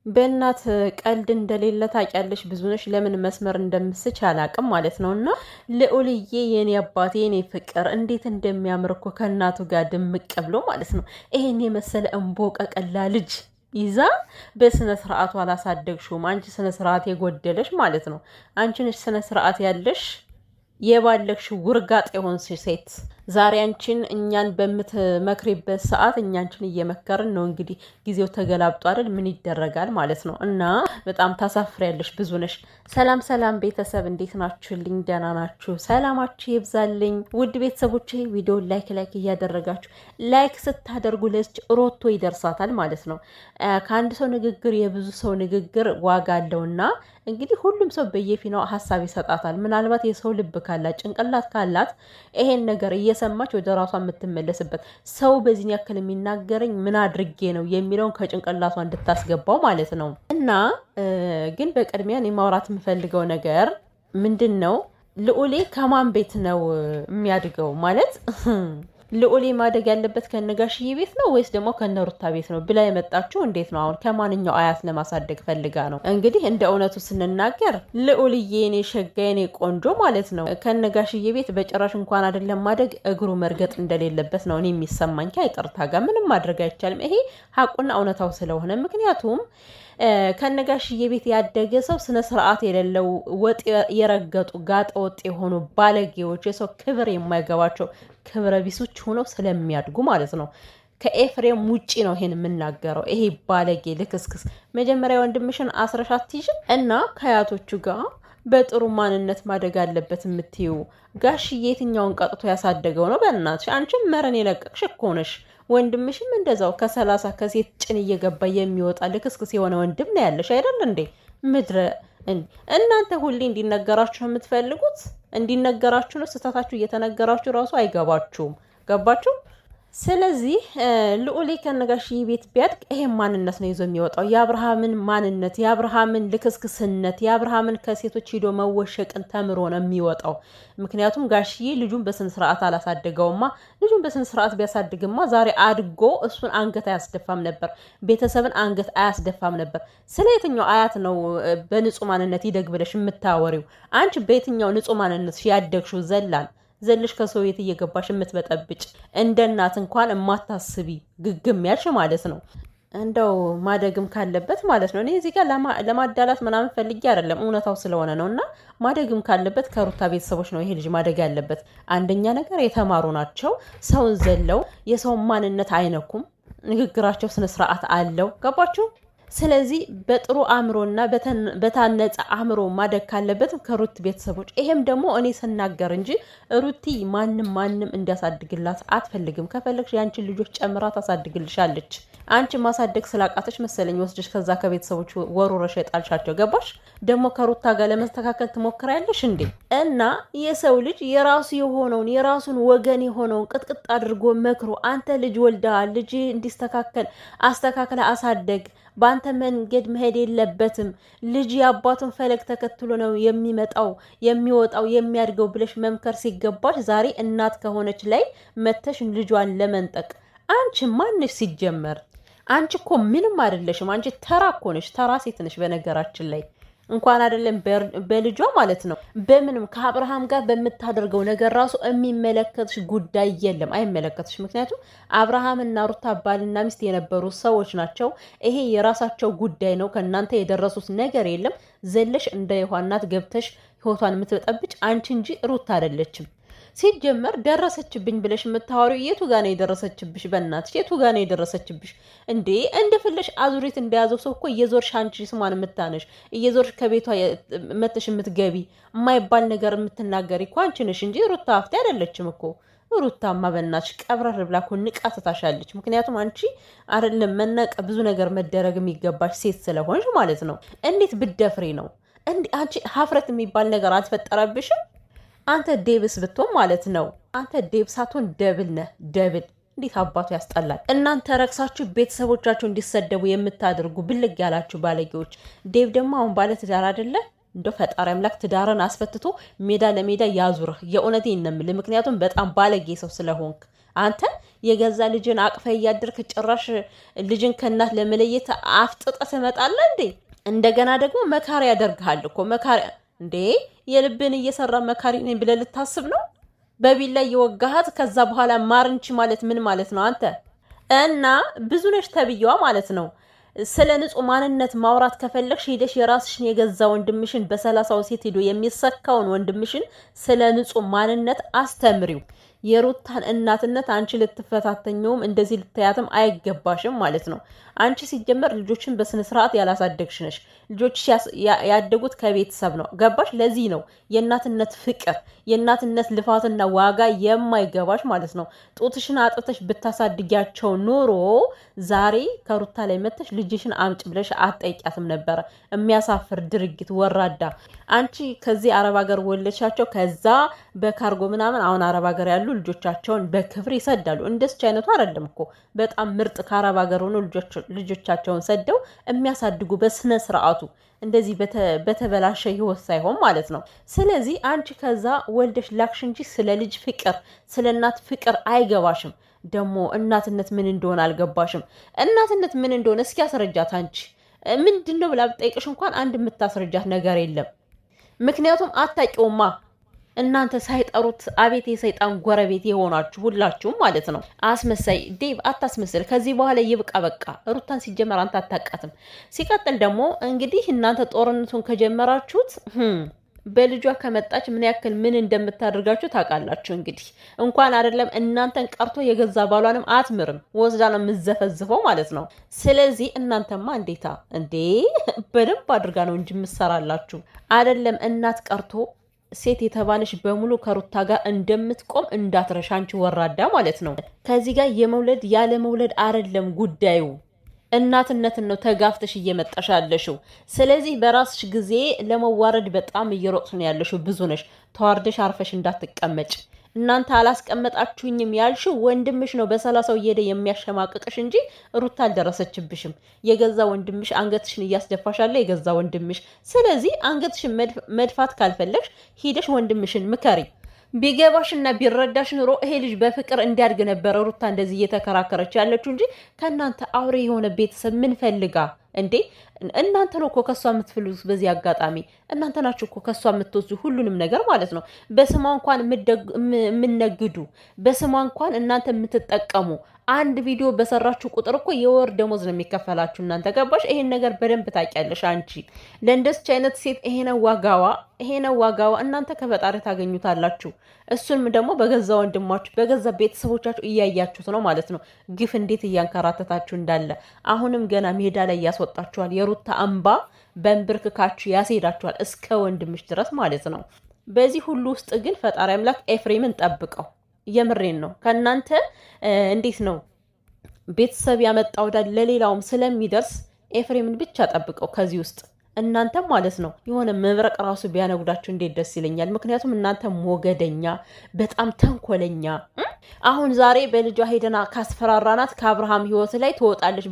በእናት ቀልድ እንደሌለ ታውቂያለሽ። ብዙ ነሽ። ለምን መስመር እንደምስች አላቅም ማለት ነውና ልዑልዬ የኔ አባቴ የኔ ፍቅር እንዴት እንደሚያምር እኮ ከእናቱ ጋር ድምቅ ብሎ ማለት ነው። ይሄን የመሰለ እንቦቀቀላ ልጅ ይዛ በስነ ስርዓቱ አላሳደግሽውም። አንቺ ስነ ስርዓት የጎደለሽ ማለት ነው። አንቺ ነሽ ስነ ስርዓት ያለሽ የባለግሽ ውርጋጥ የሆንሽ ሴት። ዛሬ አንቺን እኛን በምትመክሪበት ሰዓት እኛንችን እየመከርን ነው። እንግዲህ ጊዜው ተገላብጦ አይደል? ምን ይደረጋል ማለት ነው። እና በጣም ታሳፍሪያለሽ። ብዙ ነሽ። ሰላም ሰላም ቤተሰብ እንዴት ናችሁልኝ? ደህና ናችሁ? ሰላማችሁ ይብዛልኝ። ውድ ቤተሰቦቼ ቪዲዮ ላይክ እያደረጋችሁ ላይክ ስታደርጉ ለች ሮቶ ይደርሳታል ማለት ነው። ከአንድ ሰው ንግግር የብዙ ሰው ንግግር ዋጋ አለውና እንግዲህ ሁሉም ሰው በየፊናው ሀሳብ ይሰጣታል። ምናልባት የሰው ልብ ካላት ጭንቅላት ካላት ይሄን ነገር እየሰማች ወደ ራሷ የምትመለስበት ሰው በዚህን ያክል የሚናገረኝ ምን አድርጌ ነው የሚለውን ከጭንቅላቷ እንድታስገባው ማለት ነው። እና ግን በቅድሚያ እኔ ማውራት የምፈልገው ነገር ምንድን ነው፣ ልዑሌ ከማን ቤት ነው የሚያድገው ማለት ልዑሌ ማደግ ያለበት ከነጋሽዬ ቤት ነው ወይስ ደግሞ ከነሩታ ቤት ነው ብላ የመጣችው እንዴት ነው? አሁን ከማንኛው አያት ለማሳደግ ፈልጋ ነው? እንግዲህ እንደ እውነቱ ስንናገር ልዑልዬ የኔ ሸጋ የኔ ቆንጆ ማለት ነው ከነጋሽዬ ቤት በጭራሽ እንኳን አይደለም ማደግ እግሩ መርገጥ እንደሌለበት ነው እኔ የሚሰማኝ። ከይቅርታ ጋር ምንም ማድረግ አይቻልም። ይሄ ሀቁና እውነታው ስለሆነ ምክንያቱም ከነጋሽዬ ቤት ያደገ ሰው ስነ ስርዓት የሌለው ወጥ የረገጡ ጋጠ ወጥ የሆኑ ባለጌዎች፣ የሰው ክብር የማይገባቸው ክብረ ቢሶች ሆነው ስለሚያድጉ ማለት ነው። ከኤፍሬም ውጪ ነው ይሄን የምናገረው። ይሄ ባለጌ ልክስክስ መጀመሪያ ወንድምሽን አስረሻት ትይሽ እና ከአያቶቹ ጋር በጥሩ ማንነት ማደግ አለበት የምትዩ ጋሽዬ የትኛውን ቀጥቶ ያሳደገው ነው? በእናትሽ አንቺም መረን የለቀቅሽ እኮ ነሽ። ወንድምሽም እንደዛው ከ30 ከሴት ጭን እየገባ የሚወጣ ልክስክስ የሆነ ወንድም ነው ያለሽ አይደል እንዴ? ምድረ እናንተ ሁሌ እንዲነገራችሁ ነው የምትፈልጉት። እንዲነገራችሁ ነው። ስህተታችሁ እየተነገራችሁ ራሱ አይገባችሁም። ገባችሁ? ስለዚህ ልዑሌ ከነጋሽዬ ቤት ቢያድግ ይሄን ማንነት ነው ይዞ የሚወጣው። የአብርሃምን ማንነት፣ የአብርሃምን ልክስክስነት፣ የአብርሃምን ከሴቶች ሂዶ መወሸቅን ተምሮ ነው የሚወጣው። ምክንያቱም ጋሽዬ ልጁን በስነ ስርዓት አላሳደገውማ። ልጁን በስነ ስርዓት ቢያሳድግማ ዛሬ አድጎ እሱን አንገት አያስደፋም ነበር፣ ቤተሰብን አንገት አያስደፋም ነበር። ስለ የትኛው አያት ነው በንጹህ ማንነት ይደግ ብለሽ የምታወሪው? አንቺ በየትኛው ንጹህ ማንነት ያደግሽው? ዘለሽ ከሰው ቤት እየገባሽ የምትበጠብጭ እንደ እናት እንኳን የማታስቢ ግግም ያልሽ ማለት ነው። እንደው ማደግም ካለበት ማለት ነው። እኔ እዚህ ጋር ለማዳላት ምናምን ፈልጌ አይደለም፣ እውነታው ስለሆነ ነው። እና ማደግም ካለበት ከሩታ ቤተሰቦች ነው ይሄ ልጅ ማደግ ያለበት። አንደኛ ነገር የተማሩ ናቸው። ሰውን ዘለው የሰውን ማንነት አይነኩም። ንግግራቸው ስነስርዓት አለው። ገባችሁ? ስለዚህ በጥሩ አእምሮና በታነጸ አእምሮ ማደግ ካለበት ከሩት ቤተሰቦች። ይሄም ደግሞ እኔ ስናገር እንጂ ሩቲ ማንም እንዲያሳድግላት አትፈልግም። ከፈለግሽ ያንቺን ልጆች ጨምራ ታሳድግልሻለች። አንቺ ማሳደግ ስላቃተች መሰለኝ ወስደሽ ከዛ ከቤተሰቦች ወሩረሽ የጣልሻቸው። ገባሽ? ደግሞ ከሩታ ጋር ለመስተካከል ትሞክሪያለሽ እንዴ? እና የሰው ልጅ የራሱ የሆነውን የራሱን ወገን የሆነውን ቅጥቅጥ አድርጎ መክሮ፣ አንተ ልጅ ወልደሃል፣ ልጅ እንዲስተካከል አስተካክለ አሳደግ፣ በአንተ መንገድ መሄድ የለበትም፣ ልጅ የአባቱን ፈለግ ተከትሎ ነው የሚመጣው የሚወጣው የሚያድገው ብለሽ መምከር ሲገባሽ ዛሬ እናት ከሆነች ላይ መተሽ ልጇን ለመንጠቅ አንቺ ማንሽ? ሲጀመር አንቺ እኮ ምንም አይደለሽም። አንቺ ተራ እኮ ነሽ፣ ተራ ሴት ነሽ። በነገራችን ላይ እንኳን አይደለም በልጇ ማለት ነው፣ በምንም ከአብርሃም ጋር በምታደርገው ነገር ራሱ የሚመለከትሽ ጉዳይ የለም፣ አይመለከትሽ። ምክንያቱም አብርሃም እና ሩታ ባልና ሚስት የነበሩ ሰዎች ናቸው። ይሄ የራሳቸው ጉዳይ ነው። ከእናንተ የደረሱት ነገር የለም። ዘለሽ እንደ ዮሐናት ገብተሽ ህይወቷን የምትበጠብጭ አንቺ እንጂ ሩታ አይደለችም። ሲጀመር ደረሰችብኝ ብለሽ የምታወሪው የቱ ጋር ነው የደረሰችብሽ? በእናትሽ የቱ ጋር ነው የደረሰችብሽ እንዴ? እንደፈለሽ አዙሪት እንደያዘው ሰው እኮ እየዞርሽ አንቺ ስሟን የምታነሽ እየዞርሽ ከቤቷ መተሽ የምትገቢ የማይባል ነገር የምትናገሪ እኮ አንቺ ነሽ እንጂ ሩታ ሀፍቴ አይደለችም እኮ። ሩታማ በእናትሽ ቀብረር ብላ እኮ ንቃ ትታሻለች። ምክንያቱም አንቺ አይደለም መነቅ ብዙ ነገር መደረግ የሚገባሽ ሴት ስለሆንሽ ማለት ነው። እንዴት ብትደፍሪ ነው? አንቺ ሀፍረት የሚባል ነገር አልተፈጠረብሽም? አንተ ዴብስ ብትሆን ማለት ነው። አንተ ዴብሳቱን ደብል ነህ። ደብል እንዴት አባቱ ያስጠላል። እናንተ ረክሳችሁ ቤተሰቦቻችሁ እንዲሰደቡ የምታደርጉ ብልግ ያላችሁ ባለጌዎች። ዴብ ደግሞ አሁን ባለ ትዳር አይደለ? እንደው ፈጣሪ አምላክ ትዳርን አስፈትቶ ሜዳ ለሜዳ ያዙርህ። የእውነቴን ነው የምልህ። ምክንያቱም በጣም ባለጌ ሰው ስለሆንክ አንተ የገዛ ልጅን አቅፈ እያደርክ ጭራሽ ልጅን ከእናት ለመለየት አፍጥጠ ትመጣለህ እንዴ? እንደገና ደግሞ መካሪ ያደርግሃል እኮ መካሪ እንዴ! የልብን እየሰራ መካሪ ነኝ ብለህ ልታስብ ነው? በቢላ እየወጋሃት ከዛ በኋላ ማርንቺ ማለት ምን ማለት ነው አንተ? እና ብዙ ነሽ ተብዬዋ ማለት ነው። ስለ ንጹህ ማንነት ማውራት ከፈለግሽ ሄደሽ የራስሽን የገዛ ወንድምሽን በሰላሳው ሴት ሄዶ የሚሰካውን ወንድምሽን ስለ ንጹህ ማንነት አስተምሪው። የሩታን እናትነት አንቺ ልትፈታተኘውም እንደዚህ ልታያትም አይገባሽም ማለት ነው። አንቺ ሲጀመር ልጆችን በስነ ስርዓት ያላሳደግሽ ነሽ። ልጆች ያደጉት ከቤተሰብ ነው። ገባሽ? ለዚህ ነው የእናትነት ፍቅር የእናትነት ልፋትና ዋጋ የማይገባሽ ማለት ነው። ጡትሽን አጥተሽ ብታሳድጊያቸው ኖሮ ዛሬ ከሩታ ላይ መተሽ ልጅሽን አምጭ ብለሽ አትጠይቂያትም ነበረ። የሚያሳፍር ድርጊት ወራዳ። አንቺ ከዚህ አረብ ሀገር ወለድሻቸው፣ ከዛ በካርጎ ምናምን አሁን አረብ ሀገር ያሉ ልጆቻቸውን በክብር ይሰዳሉ። እንደዚህ አይነቱ አይደለም እኮ በጣም ምርጥ ከአረብ ሀገር ሆኖ ልጆቻቸውን ሰደው የሚያሳድጉ በስነ ስርዓቱ እንደዚህ በተበላሸ ህይወት ሳይሆን ማለት ነው። ስለዚህ አንቺ ከዛ ወልደሽ ላክሽ እንጂ ስለ ልጅ ፍቅር ስለ እናት ፍቅር አይገባሽም። ደግሞ እናትነት ምን እንደሆነ አልገባሽም። እናትነት ምን እንደሆነ እስኪ ያስረጃት። አንቺ ምንድነው ብላ ብጠይቅሽ እንኳን አንድ የምታስረጃት ነገር የለም። ምክንያቱም አታውቂውማ። እናንተ ሳይጠሩት አቤት የሰይጣን ጎረቤት የሆናችሁ ሁላችሁም ማለት ነው። አስመሳይ ዴቭ አታስመስል። ከዚህ በኋላ ይብቃ በቃ። ሩታን ሲጀመር አንተ አታውቃትም። ሲቀጥል ደግሞ እንግዲህ እናንተ ጦርነቱን ከጀመራችሁት በልጇ ከመጣች ምን ያክል ምን እንደምታደርጋችሁ ታውቃላችሁ። እንግዲህ እንኳን አይደለም እናንተን ቀርቶ የገዛ ባሏንም አትምርም፣ ወስዳ ነው የምዘፈዝፈው ማለት ነው። ስለዚህ እናንተማ እንዴታ እንዴ በደንብ አድርጋ ነው እንጂ የምትሰራላችሁ። አይደለም እናት ቀርቶ ሴት የተባለሽ በሙሉ ከሩታ ጋር እንደምትቆም እንዳትረሻ አንቺ ወራዳ ማለት ነው። ከዚህ ጋር የመውለድ ያለ መውለድ አይደለም ጉዳዩ፣ እናትነትን ነው ተጋፍተሽ እየመጣሽ ያለሽው። ስለዚህ በራስሽ ጊዜ ለመዋረድ በጣም እየሮጥሽ ነው ያለሽው። ብዙ ነሽ። ተዋርደሽ አርፈሽ እንዳትቀመጭ። እናንተ አላስቀመጣችሁኝም ያልሽው ወንድምሽ ነው በሰላሳው እየሄደ የሚያሸማቅቅሽ እንጂ ሩታ አልደረሰችብሽም። የገዛ ወንድምሽ አንገትሽን እያስደፋሽ አለ የገዛ ወንድምሽ። ስለዚህ አንገትሽን መድፋት ካልፈለግሽ ሂደሽ ወንድምሽን ምከሪ። ቢገባሽና ቢረዳሽ ኑሮ ይሄ ልጅ በፍቅር እንዲያድግ ነበረ ሩታ እንደዚህ እየተከራከረች ያለችው እንጂ ከእናንተ አውሬ የሆነ ቤተሰብ ምን ፈልጋ እንዴ? እናንተ ነው እኮ ከሷ የምትፍሉት። በዚህ አጋጣሚ እናንተ ናችሁ እኮ ከሷ የምትወስዱ ሁሉንም ነገር ማለት ነው። በስሟ እንኳን የምነግዱ፣ በስሟ እንኳን እናንተ የምትጠቀሙ፣ አንድ ቪዲዮ በሰራችሁ ቁጥር እኮ የወር ደሞዝ ነው የሚከፈላችሁ እናንተ። ገባሽ? ይሄን ነገር በደንብ ታውቂያለሽ አንቺ። ለእንደስች አይነት ሴት ይሄ ነው ዋጋዋ። እናንተ ከፈጣሪ ታገኙታላችሁ። እሱንም ደግሞ በገዛ ወንድማችሁ በገዛ ቤተሰቦቻችሁ እያያችሁት ነው ማለት ነው። ግፍ እንዴት እያንከራተታችሁ እንዳለ አሁንም ገና ሜዳ ላይ ያስወጣችኋል። የሩታ እንባ በንብርክካችሁ ያስሄዳችኋል እስከ ወንድምሽ ድረስ ማለት ነው። በዚህ ሁሉ ውስጥ ግን ፈጣሪ አምላክ ኤፍሬምን ጠብቀው። የምሬን ነው። ከእናንተ እንዴት ነው ቤተሰብ ያመጣው ለሌላውም ስለሚደርስ ኤፍሬምን ብቻ ጠብቀው ከዚህ ውስጥ። እናንተም ማለት ነው የሆነ መብረቅ ራሱ ቢያነጉዳችሁ እንዴት ደስ ይለኛል። ምክንያቱም እናንተ ሞገደኛ፣ በጣም ተንኮለኛ። አሁን ዛሬ በልጇ ሄደና ካስፈራራናት ከአብርሃም ህይወት ላይ ትወጣለች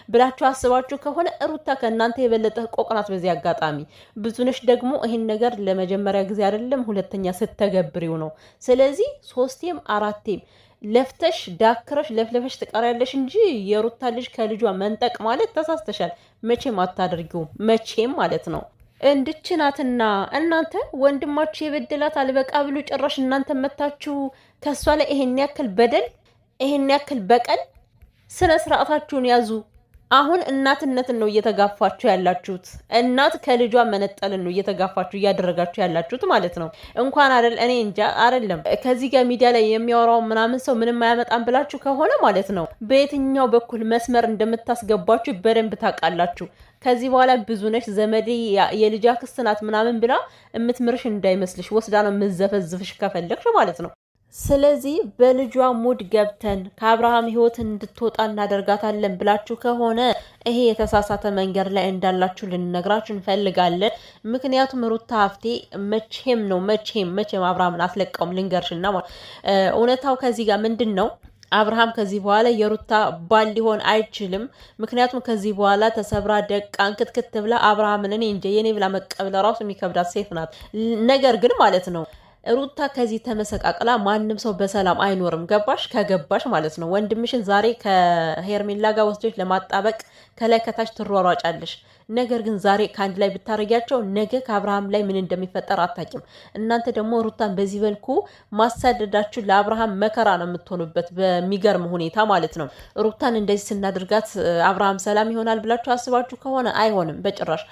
ብላችሁ አስባችሁ ከሆነ ሩታ ከእናንተ የበለጠ ቆቅናት። በዚህ አጋጣሚ ብዙነሽ ደግሞ ይህን ነገር ለመጀመሪያ ጊዜ አይደለም ሁለተኛ ስተገብሪው ነው። ስለዚህ 3ቴም 4ቴም ለፍተሽ ዳክረሽ ለፍለፈሽ ትቀሪያለሽ እንጂ የሩታ ልጅ ከልጇ መንጠቅ ማለት ተሳስተሻል። መቼም አታደርጊውም፣ መቼም ማለት ነው። እንድችናትና እናንተ ወንድማችሁ የበደላት አልበቃ ብሎ ጭራሽ እናንተ መታችሁ ከሷ ላይ ይሄን ያክል በደል ይሄን ያክል በቀል። ስነ ስርዓታችሁን ያዙ። አሁን እናትነትን ነው እየተጋፋችሁ ያላችሁት። እናት ከልጇ መነጠልን ነው እየተጋፋችሁ እያደረጋችሁ ያላችሁት ማለት ነው። እንኳን አይደል እኔ እንጃ አይደለም ከዚህ ጋር ሚዲያ ላይ የሚያወራው ምናምን ሰው ምንም አያመጣም ብላችሁ ከሆነ ማለት ነው በየትኛው በኩል መስመር እንደምታስገባችሁ በደንብ ታውቃላችሁ። ከዚህ በኋላ ብዙነሽ ዘመዴ የልጅ አክስት ናት ምናምን ብላ እምትምርሽ እንዳይመስልሽ፣ ወስዳ ነው የምዘፈዝፍሽ ከፈለግሽ ማለት ነው። ስለዚህ በልጇ ሙድ ገብተን ከአብርሃም ህይወት እንድትወጣ እናደርጋታለን ብላችሁ ከሆነ ይሄ የተሳሳተ መንገድ ላይ እንዳላችሁ ልንነግራችሁ እንፈልጋለን። ምክንያቱም ሩታ ሀፍቴ መቼም አብርሃምን አትለቀውም። ልንገርሽና እውነታው ከዚህ ጋር ምንድን ነው? አብርሃም ከዚህ በኋላ የሩታ ባል ሊሆን አይችልም። ምክንያቱም ከዚህ በኋላ ተሰብራ ደቃ እንክትክት ብላ አብርሃምን እኔ እንጃ የኔ ብላ መቀበል ራሱ የሚከብዳት ሴት ናት። ነገር ግን ማለት ነው ሩታ ከዚህ ተመሰቃቅላ ማንም ሰው በሰላም አይኖርም። ገባሽ? ከገባሽ ማለት ነው። ወንድምሽን ዛሬ ከሄርሜላ ጋር ወስደሽ ለማጣበቅ ከላይ ከታች ትሯሯጫለሽ። ነገር ግን ዛሬ ከአንድ ላይ ብታረጊያቸው ነገ ከአብርሃም ላይ ምን እንደሚፈጠር አታውቂም። እናንተ ደግሞ ሩታን በዚህ መልኩ ማሳደዳችሁ ለአብርሃም መከራ ነው የምትሆኑበት፣ በሚገርም ሁኔታ ማለት ነው። ሩታን እንደዚህ ስናድርጋት አብርሃም ሰላም ይሆናል ብላችሁ አስባችሁ ከሆነ አይሆንም በጭራሽ።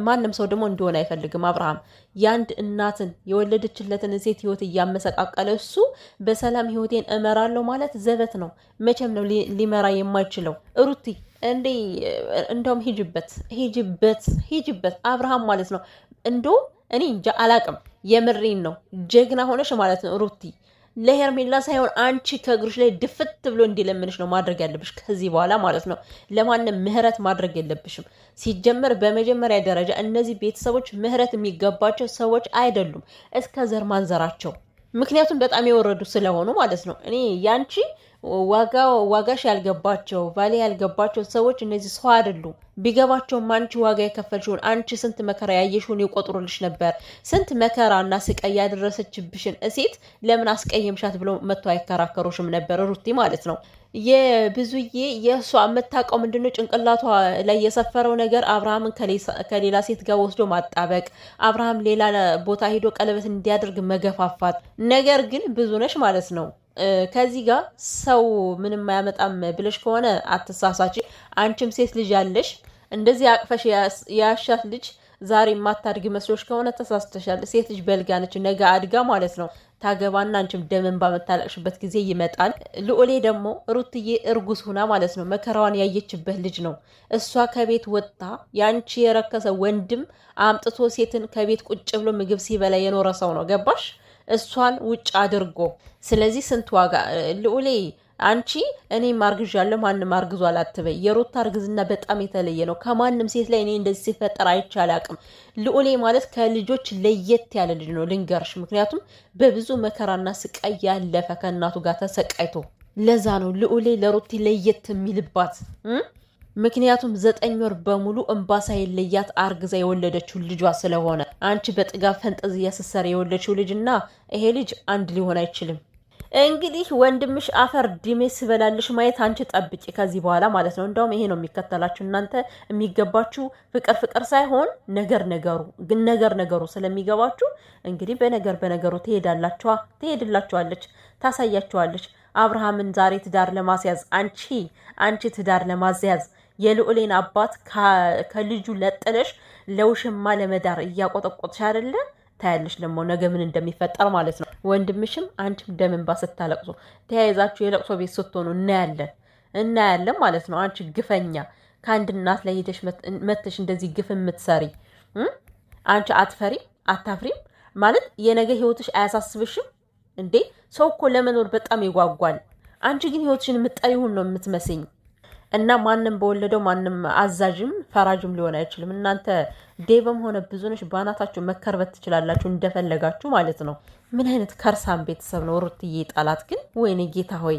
ማንም ሰው ደግሞ እንዲሆን አይፈልግም። አብርሃም የአንድ እናትን የወለደችለትን ሴት ህይወት እያመሰቃቀለ እሱ በሰላም ህይወቴን እመራለሁ ማለት ዘበት ነው። መቼም ነው ሊመራ የማይችለው። ሩቲ እንደውም ሂጅበት አብርሃም ማለት ነው። እኔ እንጃ አላቅም። የምሬን ነው። ጀግና ሆነሽ ማለት ነው ሩቲ። ለሄርሜላ ሳይሆን አንቺ ከእግሮች ላይ ድፍት ብሎ እንዲለምንሽ ነው ማድረግ ያለብሽ ከዚህ በኋላ ማለት ነው። ለማንም ምህረት ማድረግ የለብሽም። ሲጀመር በመጀመሪያ ደረጃ እነዚህ ቤተሰቦች ምህረት የሚገባቸው ሰዎች አይደሉም እስከ ዘር ማንዘራቸው። ምክንያቱም በጣም የወረዱ ስለሆኑ ማለት ነው። እኔ ያንቺ ዋጋሽ ያልገባቸው ቫሌ ያልገባቸው ሰዎች እነዚህ ሰው አይደሉም። ቢገባቸውም አንቺ ዋጋ የከፈልሽውን አንቺ ስንት መከራ ያየሽውን ይቆጥሩልሽ ነበር። ስንት መከራና ስቃይ ያደረሰችብሽን እሴት ለምን አስቀየምሻት ብሎ መጥቶ አይከራከሩሽም ነበር ሩቲ ማለት ነው። የብዙዬ የእሷ የምታውቀው ምንድነው ጭንቅላቷ ላይ የሰፈረው ነገር አብርሃምን ከሌላ ሴት ጋር ወስዶ ማጣበቅ፣ አብርሃም ሌላ ቦታ ሄዶ ቀለበት እንዲያደርግ መገፋፋት። ነገር ግን ብዙ ነሽ ማለት ነው። ከዚህ ጋር ሰው ምንም አያመጣም ብለሽ ከሆነ አትሳሳች። አንቺም ሴት ልጅ ያለሽ እንደዚህ አቅፈሽ ያሻት ልጅ ዛሬ ማታድግ መስሎሽ ከሆነ ተሳስተሻል። ሴት ልጅ በልጋ ነች፣ ነገ አድጋ ማለት ነው ታገባና አንቺም ደምን ባመታለቅሽበት ጊዜ ይመጣል። ልዑሌ ደግሞ ሩትዬ እርጉዝ ሁና ማለት ነው መከራዋን ያየችበት ልጅ ነው። እሷ ከቤት ወጥታ ያንቺ የረከሰ ወንድም አምጥቶ ሴትን ከቤት ቁጭ ብሎ ምግብ ሲበላ የኖረ ሰው ነው። ገባሽ? እሷን ውጭ አድርጎ። ስለዚህ ስንት ዋጋ ልዑሌ አንቺ እኔም አርግዣለሁ ማንም አርግዟል አትበይ። የሩታ እርግዝና በጣም የተለየ ነው። ከማንም ሴት ላይ እኔ እንደዚህ ሲፈጠር አይቼ አላቅም። ልዑሌ ማለት ከልጆች ለየት ያለ ልጅ ነው ልንገርሽ። ምክንያቱም በብዙ መከራና ስቃይ ያለፈ ከእናቱ ጋር ተሰቃይቶ፣ ለዛ ነው ልዑሌ ለሩቲ ለየት የሚልባት። ምክንያቱም 9 ወር በሙሉ እንባ ሳይለያት አርግዛ የወለደችው ልጇ ስለሆነ። አንቺ በጥጋብ ፈንጠዝያ ስትሰሪ የወለደችው ልጅና ይሄ ልጅ አንድ ሊሆን አይችልም። እንግዲህ ወንድምሽ አፈር ድሜ ስበላልሽ ማየት አንቺ ጠብቂ ከዚህ በኋላ ማለት ነው። እንደውም ይሄ ነው የሚከተላችሁ። እናንተ የሚገባችሁ ፍቅር ሳይሆን ነገሩ ስለሚገባችሁ እንግዲህ በነገሩ ትሄድላችኋለች፣ ታሳያችኋለች። አብርሃምን ዛሬ ትዳር ለማስያዝ አንቺ ትዳር ለማስያዝ የልዑሌን አባት ከልጁ ለጥለሽ ለውሽማ ለመዳር እያቆጠቆጥሽ አይደለ? ታያለሽ ደግሞ ነገ ምን እንደሚፈጠር ማለት ነው። ወንድምሽም አንቺም ደምን ባስታለቅሱ ተያይዛችሁ የለቅሶ ቤት ስትሆኑ እናያለን ማለት ነው። አንቺ ግፈኛ ከአንድ እናት ላይ ሄደሽ መተሽ እንደዚህ ግፍ የምትሰሪ አንቺ አታፍሪም ማለት የነገ ህይወትሽ አያሳስብሽም እንዴ? ሰው እኮ ለመኖር በጣም ይጓጓል። አንቺ ግን ህይወትሽን የምትጠሪውን ነው የምትመስኝ። እና ማንም በወለደው ማንም አዛዥም ፈራጅም ሊሆን አይችልም። እናንተ ዴቭም ሆነ ብዙነሽ ባናታችሁ መከርበት ትችላላችሁ እንደፈለጋችሁ ማለት ነው። ምን አይነት ከርሳም ቤተሰብ ነው ሩትዬ ጣላት ግን። ወይኔ ጌታ ሆይ